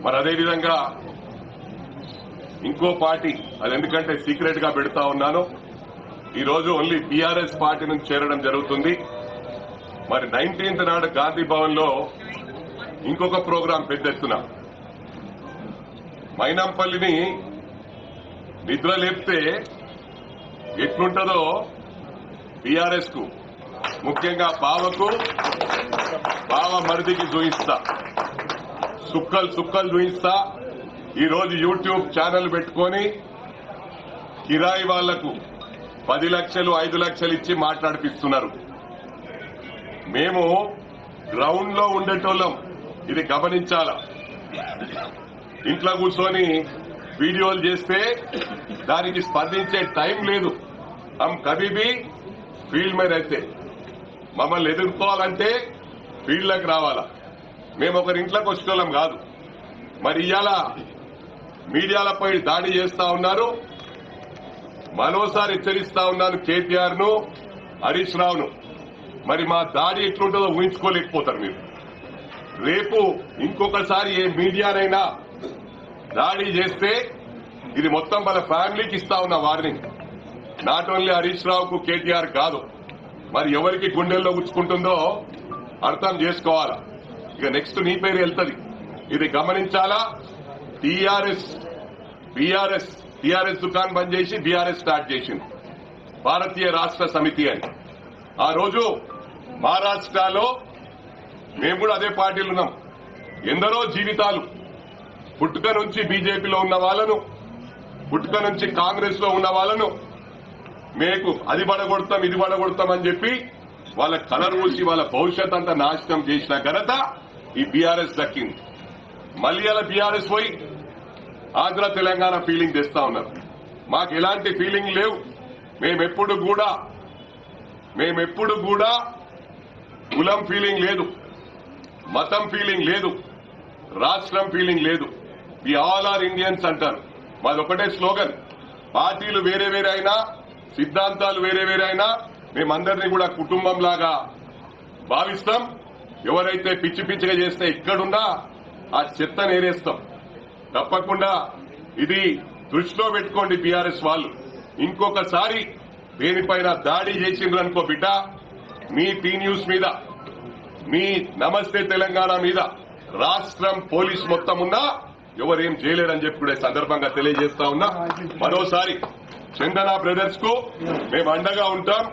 మరి అదే విధంగా ఇంకో పార్టీ, అది ఎందుకంటే సీక్రెట్ గా పెడతా ఉన్నాను, ఈరోజు ఓన్లీ టీఆర్ఎస్ పార్టీ నుంచి చేరడం జరుగుతుంది. మరి 19th నాడు గాంధీ భవన్ లో ఇంకొక ప్రోగ్రాం పెద్ద ఎత్తున మైనంపల్లిని నిద్ర లేపితే ఎట్లుంటుందో టీఆర్ఎస్ కు, ముఖ్యంగా బావ మరిదికి చూయిస్తా, సుక్కలు చూయిస్తా. ఈరోజు యూట్యూబ్ ఛానల్ పెట్టుకొని కిరాయి వాళ్లకు 10 లక్షలు 5 లక్షలు ఇచ్చి మాట్లాడిపిస్తున్నారు. మేము గ్రౌండ్ లో ఉండేటోళ్ళం, ఇది గమనించాలా. ఇంట్లో కూర్చొని వీడియోలు చేస్తే దానికి స్పందించే టైం లేదు. హమ్ కభీ భీ ఫీల్డ్ మీద అయితే మమ్మల్ని ఎదుర్కోవాలంటే ఫీల్డ్లోకి రావాలా. మేము ఒకరింట్లోకి వచ్చేటోళ్ళం కాదు. మరి ఇవాళ మీడియాలపై దాడి చేస్తా ఉన్నారు. మరోసారి హెచ్చరిస్తా ఉన్నాను కేటీఆర్ ను, హరీష్ రావును. మరి మా దాడి ఎట్లుంటుందో ఊహించుకోలేకపోతారు మీరు. రేపు ఇంకొకసారి ఏ మీడియానైనా దాడి చేస్తే ఇది మొత్తం వాళ్ళ ఫ్యామిలీకి ఇస్తా ఉన్న వార్నింగ్. నాట్ ఓన్లీ హరీష్ రావుకు కేటీఆర్ కాదు, మరి ఎవరికి గుండెల్లో గుచ్చుకుంటుందో అర్థం చేసుకోవాలా. ఇక నెక్స్ట్ నీ పేరు వెళ్తుంది, ఇది గమనించాలా. టీఆర్ఎస్ దుకాణం బంద్ చేసి బీఆర్ఎస్ స్టార్ట్ చేసింది, భారతీయ రాష్ట్ర సమితి అని. ఆ రోజు మహారాష్ట్రలో మేము కూడా అదే పార్టీలు ఉన్నాం. ఎందరో జీవితాలు, పుట్టుక నుంచి బీజేపీలో ఉన్న వాళ్ళను, పుట్టుక నుంచి కాంగ్రెస్ లో ఉన్న వాళ్ళను మీకు అది పడగొడతాం ఇది పడగొడతాం అని చెప్పి వాళ్ళ కలర్ ఊసి వాళ్ళ భవిష్యత్ అంతా నాశనం చేసిన ఘనత ఈ బీఆర్ఎస్ దక్కింది. మళ్ళీ అలా బీఆర్ఎస్ పోయి ఆంధ్ర తెలంగాణ ఫీలింగ్ తెస్తా ఉన్నారు. మాకు ఎలాంటి ఫీలింగ్ లేవు. మేమెప్పుడు కూడా కులం ఫీలింగ్ లేదు, మతం ఫీలింగ్ లేదు, రాష్ట్రం ఫీలింగ్ లేదు. వి ఆల్ ఆర్ ఇండియన్స్ అంటారు. మాది ఒకటే స్లోగన్. పార్టీలు వేరే వేరే అయినా, సిద్ధాంతాలు వేరే వేరే అయినా మేమందరినీ కూడా కుటుంబంలాగా భావిస్తాం. ఎవరైతే పిచ్చి పిచ్చిగా చేస్తే ఎక్కడున్నా ఆ చెత్త నేరేస్తాం. తప్పకుండా ఇది దృష్టిలో పెట్టుకోండి బీఆర్ఎస్ వాళ్ళు. ఇంకొకసారి దేనిపైన దాడి చేసిండ్రనుకో బిడ్డ, మీ టీ న్యూస్ మీద, మీ నమస్తే తెలంగాణ మీద రాష్ట్రం పోలీస్ మొత్తం ఉన్నా ఎవరేం చేయలేరని చెప్పి కూడా సందర్భంగా తెలియజేస్తా ఉన్నా. మరోసారి చందన బ్రదర్స్ కు మేము అండగా ఉంటాం.